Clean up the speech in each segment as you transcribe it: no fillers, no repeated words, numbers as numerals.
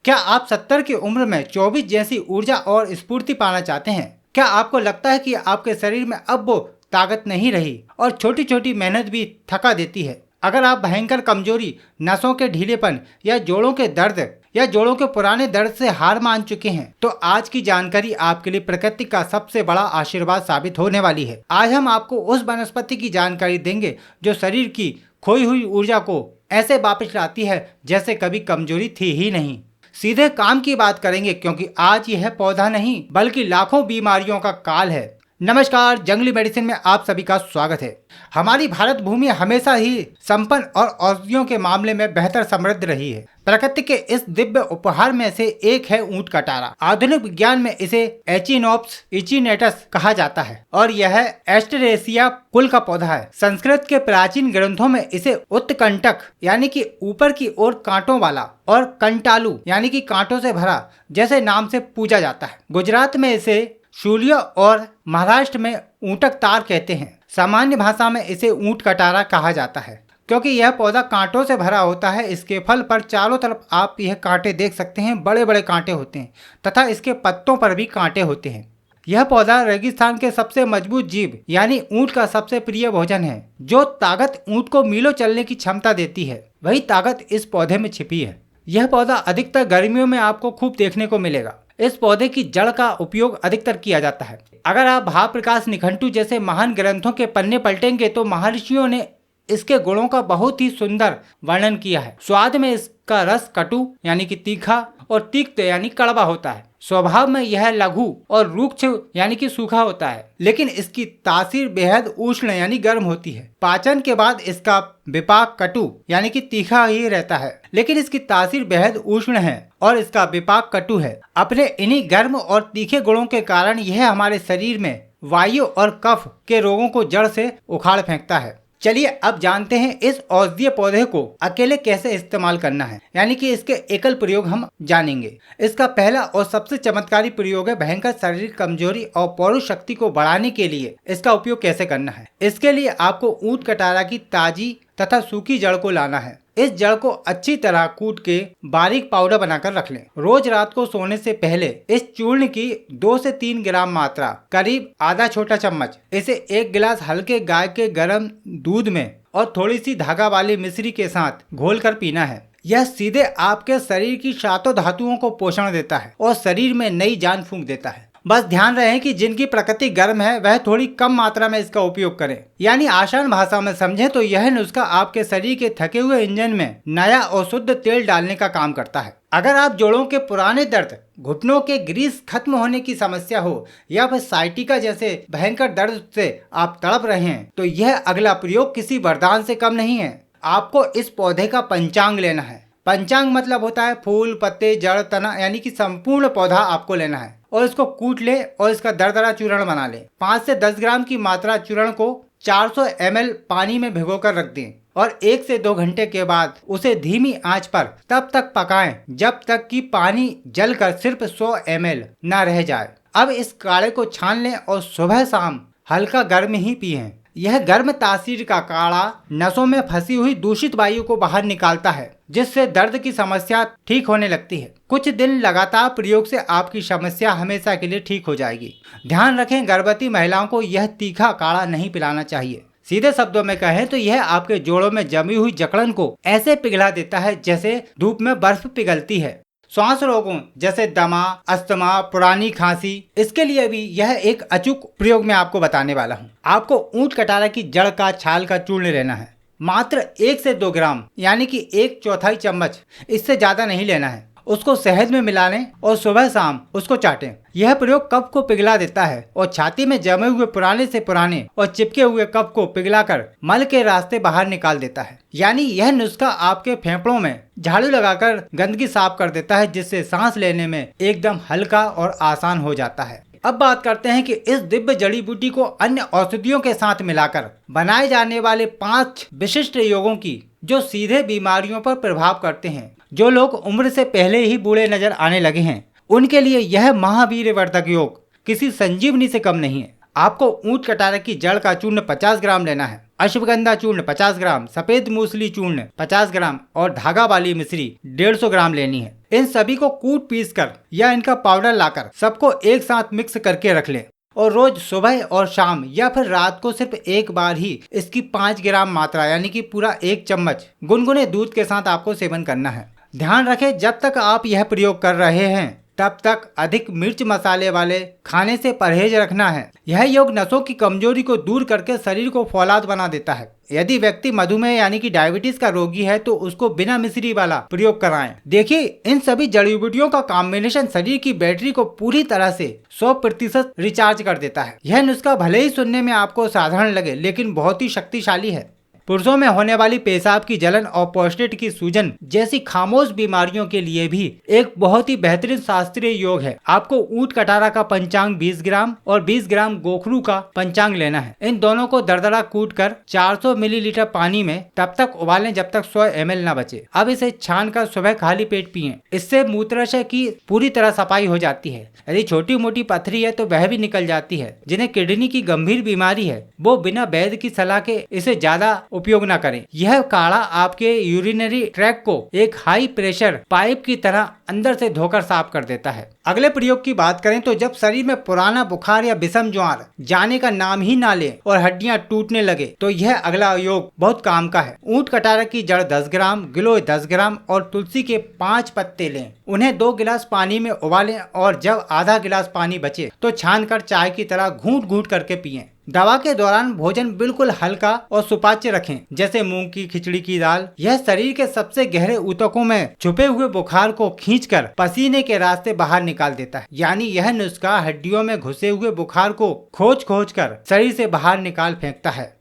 क्या आप 70 की उम्र में 24 जैसी ऊर्जा और स्फूर्ति पाना चाहते हैं? क्या आपको लगता है कि आपके शरीर में अब वो ताकत नहीं रही और छोटी छोटी मेहनत भी थका देती है? अगर आप भयंकर कमजोरी, नसों के ढीलेपन या जोड़ों के दर्द या जोड़ों के पुराने दर्द से हार मान चुके हैं, तो आज की जानकारी आपके लिए प्रकृति का सबसे बड़ा आशीर्वाद साबित होने वाली है। आज हम आपको उस वनस्पति की जानकारी देंगे जो शरीर की खोई हुई ऊर्जा को ऐसे वापस लाती है जैसे कभी कमजोरी थी ही नहीं। सीधे काम की बात करेंगे क्योंकि आज यह पौधा नहीं बल्कि लाखों बीमारियों का काल है। नमस्कार, जंगली मेडिसिन में आप सभी का स्वागत है। हमारी भारत भूमि हमेशा ही संपन्न और औषधियों के मामले में बेहतर समृद्ध रही है। प्रकृति के इस दिव्य उपहार में से एक है ऊंट का टारा। आधुनिक विज्ञान में इसे एचिनोप्स इचिनेटस कहा जाता है और यह एस्टेरेसिया कुल का पौधा है। संस्कृत के प्राचीन ग्रंथों में इसे उत्कंटक यानी कि ऊपर की ओर कांटों वाला और कंटालू यानी कि कांटों से भरा जैसे नाम से पूजा जाता है। गुजरात में इसे शूलिया और महाराष्ट्र में ऊंटक तार कहते हैं। सामान्य भाषा में इसे ऊंट कटारा कहा जाता है क्योंकि यह पौधा कांटों से भरा होता है। इसके फल पर चारों तरफ आप यह कांटे देख सकते हैं, बड़े बड़े कांटे होते हैं तथा इसके पत्तों पर भी कांटे होते हैं। यह पौधा रेगिस्तान के सबसे मजबूत जीव यानी ऊंट का सबसे प्रिय भोजन है। जो ताकत ऊंट को मीलों चलने की क्षमता देती है, वही ताकत इस पौधे में छिपी है। यह पौधा अधिकतर गर्मियों में आपको खूब देखने को मिलेगा। इस पौधे की जड़ का उपयोग अधिकतर किया जाता है। अगर आप भावप्रकाश निघंटु जैसे महान ग्रंथों के पन्ने पलटेंगे तो महर्षियों ने इसके गुणों का बहुत ही सुंदर वर्णन किया है। स्वाद में इसका रस कटु यानी कि तीखा और तिक्त यानी कड़वा होता है। स्वभाव में यह लघु और रुक्ष यानी कि सूखा होता है, लेकिन इसकी तासीर बेहद उष्ण यानी गर्म होती है। पाचन के बाद इसका विपाक कटु यानी कि तीखा ही रहता है, लेकिन इसकी तासीर बेहद उष्ण है और इसका विपाक कटु है। अपने इन्हीं गर्म और तीखे गुणों के कारण यह हमारे शरीर में वायु और कफ के रोगों को जड़ से उखाड़ फेंकता है। चलिए अब जानते हैं इस औषधीय पौधे को अकेले कैसे इस्तेमाल करना है, यानी कि इसके एकल प्रयोग हम जानेंगे। इसका पहला और सबसे चमत्कारी प्रयोग है भयंकर शारीरिक कमजोरी और पौरुष शक्ति को बढ़ाने के लिए इसका उपयोग कैसे करना है। इसके लिए आपको ऊंट कटारा की ताजी तथा सूखी जड़ को लाना है। इस जड़ को अच्छी तरह कूट के बारीक पाउडर बनाकर रख लें। रोज रात को सोने से पहले इस चूर्ण की 2 से 3 ग्राम मात्रा, करीब आधा छोटा चम्मच, इसे 1 गिलास हल्के गाय के गर्म दूध में और थोड़ी सी धागा वाली मिश्री के साथ घोलकर पीना है। यह सीधे आपके शरीर की 7 धातुओं को पोषण देता है और शरीर में नई जान फूंक देता है। बस ध्यान रहे कि जिनकी प्रकृति गर्म है वह थोड़ी कम मात्रा में इसका उपयोग करें। यानी आसान भाषा में समझें तो यह नुस्खा आपके शरीर के थके हुए इंजन में नया और शुद्ध तेल डालने का काम करता है। अगर आप जोड़ों के पुराने दर्द, घुटनों के ग्रीस खत्म होने की समस्या हो या फिर साइटिका जैसे भयंकर दर्द से आप तड़प रहे हैं, तो यह अगला प्रयोग किसी वरदान से कम नहीं है। आपको इस पौधे का पंचांग लेना है। पंचांग मतलब होता है फूल, पत्ते, जड़, तना यानी कि संपूर्ण पौधा आपको लेना है और इसको कूट ले और इसका दरदरा चूर्ण बना ले। 5 से 10 ग्राम की मात्रा चूर्ण को 400 ml पानी में भिगोकर रख दें और 1 से 2 घंटे के बाद उसे धीमी आंच पर तब तक पकाएं जब तक कि पानी जलकर सिर्फ 100 ml न रह जाए। अब इस काढ़े को छान लें और सुबह शाम हल्का गर्म ही पिएं। यह गर्म तासीर का काढ़ा नसों में फंसी हुई दूषित वायु को बाहर निकालता है, जिससे दर्द की समस्या ठीक होने लगती है। कुछ दिन लगातार प्रयोग से आपकी समस्या हमेशा के लिए ठीक हो जाएगी। ध्यान रखें, गर्भवती महिलाओं को यह तीखा काढ़ा नहीं पिलाना चाहिए। सीधे शब्दों में कहें तो यह आपके जोड़ों में जमी हुई जकड़न को ऐसे पिघला देता है जैसे धूप में बर्फ पिघलती है। श्वास रोगों जैसे दमा, अस्थमा, पुरानी खांसी, इसके लिए भी यह एक अचूक प्रयोग मैं आपको बताने वाला हूँ। आपको ऊंट कटारा की जड़ का छाल का चूर्ण लेना है। मात्र 1 से 2 ग्राम यानी कि 1/4 चम्मच, इससे ज्यादा नहीं लेना है। उसको शहद में मिला लें और सुबह शाम उसको चाटें। यह प्रयोग कफ को पिघला देता है और छाती में जमे हुए पुराने से पुराने और चिपके हुए कफ को पिघलाकर मल के रास्ते बाहर निकाल देता है। यानी यह नुस्खा आपके फेफड़ों में झाड़ू लगाकर गंदगी साफ कर देता है, जिससे सांस लेने में एकदम हल्का और आसान हो जाता है। अब बात करते हैं कि इस दिव्य जड़ी बूटी को अन्य औषधियों के साथ मिलाकर बनाए जाने वाले 5 विशिष्ट योगों की, जो सीधे बीमारियों पर प्रभाव करते हैं। जो लोग उम्र से पहले ही बूढ़े नजर आने लगे हैं, उनके लिए यह महावीर वर्धक योग किसी संजीवनी से कम नहीं है। आपको ऊंट कटारा की जड़ का चूर्ण 50 ग्राम लेना है, अश्वगंधा चूर्ण 50 ग्राम, सफेद मूसली चूर्ण 50 ग्राम और धागा वाली मिश्री 150 ग्राम लेनी है। इन सभी को कूट पीस कर या इनका पाउडर लाकर सबको एक साथ मिक्स करके रख लें और रोज सुबह और शाम या फिर रात को सिर्फ एक बार ही इसकी 5 ग्राम मात्रा यानी कि पूरा 1 चम्मच गुनगुने दूध के साथ आपको सेवन करना है। ध्यान रखें, जब तक आप यह प्रयोग कर रहे हैं तब तक अधिक मिर्च मसाले वाले खाने से परहेज रखना है। यह योग नसों की कमजोरी को दूर करके शरीर को फौलाद बना देता है। यदि व्यक्ति मधुमेह यानी कि डायबिटीज का रोगी है तो उसको बिना मिश्री वाला प्रयोग कराएं। देखिए, इन सभी जड़ी बूटियों का कॉम्बिनेशन शरीर की बैटरी को पूरी तरह से 100% रिचार्ज कर देता है। यह नुस्खा भले ही सुनने में आपको साधारण लगे लेकिन बहुत ही शक्तिशाली है। पुरुषों में होने वाली पेशाब की जलन और प्रोस्टेट की सूजन जैसी खामोश बीमारियों के लिए भी एक बहुत ही बेहतरीन शास्त्रीय योग है। आपको ऊंट कटारा का पंचांग 20 ग्राम और 20 ग्राम गोखरू का पंचांग लेना है। इन दोनों को दरदरा कूट कर 400 मिलीलीटर पानी में तब तक उबालें जब तक 100 ml न बचे। अब इसे छान कर सुबह खाली पेट पिएं। इससे मूत्राशय की पूरी तरह सफाई हो जाती है। यदि छोटी मोटी पथरी है तो वह भी निकल जाती है। जिन्हें किडनी की गंभीर बीमारी है वो बिना वैद्य की सलाह के इसे ज्यादा उपयोग न करें। यह काढ़ा आपके यूरिनरी ट्रैक्ट को एक हाई प्रेशर पाइप की तरह अंदर से धोकर साफ कर देता है। अगले प्रयोग की बात करें तो जब शरीर में पुराना बुखार या विषम ज्वार जाने का नाम ही ना ले और हड्डियां टूटने लगे तो यह अगला योग बहुत काम का है। ऊंट कटारा की जड़ 10 ग्राम, गिलोय 10 ग्राम और तुलसी के 5 पत्ते लें। उन्हें 2 गिलास पानी में उबालें और जब आधा गिलास पानी बचे तो छान कर चाय की तरह घूंट घूंट करके पिएं। दवा के दौरान भोजन बिल्कुल हल्का और सुपाच्य रखें, जैसे मूंग की खिचड़ी की दाल। यह शरीर के सबसे गहरे ऊतकों में छुपे हुए बुखार को खींचकर पसीने के रास्ते बाहर निकाल देता है। यानी यह नुस्खा हड्डियों में घुसे हुए बुखार को खोज खोज कर शरीर से बाहर निकाल फेंकता है।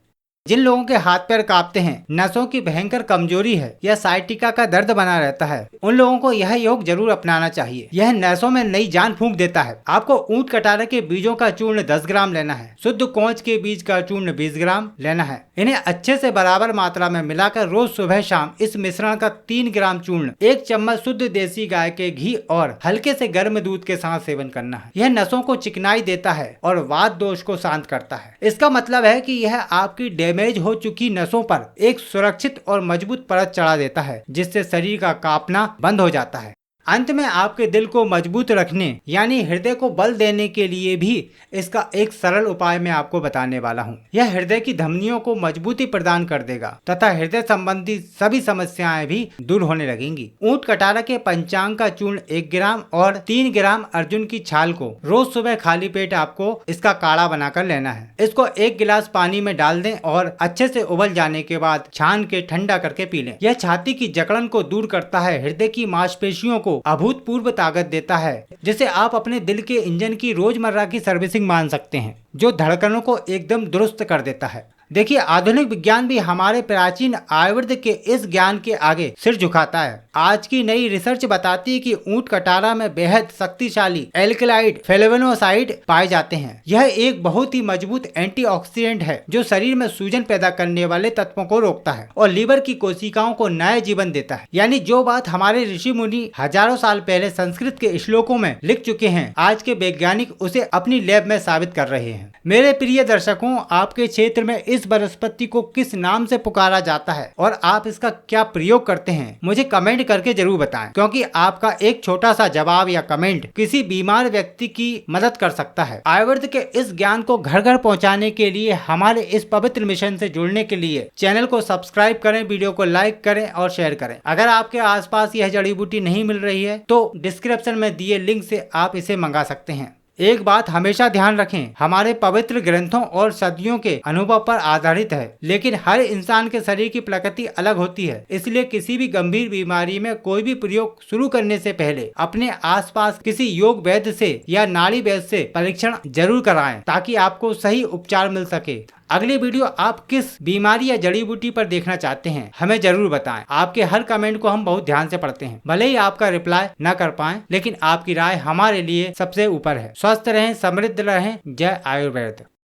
जिन लोगों के हाथ पैर कांपते हैं, नसों की भयंकर कमजोरी है या साइटिका का दर्द बना रहता है, उन लोगों को यह योग जरूर अपनाना चाहिए। यह नसों में नई जान फूंक देता है। आपको ऊंट कटारे के बीजों का चूर्ण 10 ग्राम लेना है। शुद्ध कोंच के बीज का चूर्ण 20 ग्राम लेना है। इन्हें अच्छे से बराबर मात्रा में मिलाकर रोज सुबह शाम इस मिश्रण का 3 ग्राम चूर्ण 1 चम्मच शुद्ध देसी गाय के घी और हल्के से गर्म दूध के साथ सेवन करना है। यह नसों को चिकनाई देता है और वात दोष को शांत करता है। इसका मतलब है कि यह आपकी डैमेज हो चुकी नसों पर एक सुरक्षित और मजबूत परत चढ़ा देता है, जिससे शरीर का कांपना बंद हो जाता है। अंत में आपके दिल को मजबूत रखने यानी हृदय को बल देने के लिए भी इसका एक सरल उपाय मैं आपको बताने वाला हूँ। यह हृदय की धमनियों को मजबूती प्रदान कर देगा तथा हृदय संबंधी सभी समस्याएं भी दूर होने लगेंगी। ऊंट कटारा के पंचांग का चूर्ण 1 ग्राम और 3 ग्राम अर्जुन की छाल को रोज सुबह खाली पेट आपको इसका काढ़ा बनाकर लेना है। इसको 1 गिलास पानी में डाल दें और अच्छे से उबल जाने के बाद छान के ठंडा करके पी लें। यह छाती की जकड़न को दूर करता है, हृदय की मांसपेशियों को अभूतपूर्व ताकत देता है, जिसे आप अपने दिल के इंजन की रोजमर्रा की सर्विसिंग मान सकते हैं, जो धड़कनों को एकदम दुरुस्त कर देता है। देखिए, आधुनिक विज्ञान भी हमारे प्राचीन आयुर्वेद के इस ज्ञान के आगे सिर झुकाता है। आज की नई रिसर्च बताती है कि ऊंट कटारा में बेहद शक्तिशाली एल्कलाइड फ्लेवोनोसाइड पाए जाते हैं। यह एक बहुत ही मजबूत एंटीऑक्सीडेंट है जो शरीर में सूजन पैदा करने वाले तत्वों को रोकता है और लीवर की कोशिकाओं को नया जीवन देता है। यानी जो बात हमारे ऋषि मुनि हजारों साल पहले संस्कृत के श्लोकों में लिख चुके हैं, आज के वैज्ञानिक उसे अपनी लैब में साबित कर रहे हैं। मेरे प्रिय दर्शकों, आपके क्षेत्र में इस वनस्पति को किस नाम से पुकारा जाता है और आप इसका क्या प्रयोग करते हैं, मुझे कमेंट करके जरूर बताएं, क्योंकि आपका एक छोटा सा जवाब या कमेंट किसी बीमार व्यक्ति की मदद कर सकता है। आयुर्वेद के इस ज्ञान को घर घर पहुंचाने के लिए हमारे इस पवित्र मिशन से जुड़ने के लिए चैनल को सब्सक्राइब करें, वीडियो को लाइक करें और शेयर करें। अगर आपके आसपास यह जड़ी बूटी नहीं मिल रही है तो डिस्क्रिप्शन में दिए लिंक से आप इसे मंगा सकते हैं। एक बात हमेशा ध्यान रखें, हमारे पवित्र ग्रंथों और सदियों के अनुभव पर आधारित है, लेकिन हर इंसान के शरीर की प्रकृति अलग होती है। इसलिए किसी भी गंभीर बीमारी में कोई भी प्रयोग शुरू करने से पहले अपने आसपास किसी योग वैद्य से या नाड़ी वैद्य से परीक्षण जरूर कराएं, ताकि आपको सही उपचार मिल सके। अगली वीडियो आप किस बीमारी या जड़ी बूटी पर देखना चाहते हैं, हमें जरूर बताएं। आपके हर कमेंट को हम बहुत ध्यान से पढ़ते हैं। भले ही आपका रिप्लाई न कर पाएं, लेकिन आपकी राय हमारे लिए सबसे ऊपर है। स्वस्थ रहें, समृद्ध रहें। जय आयुर्वेद।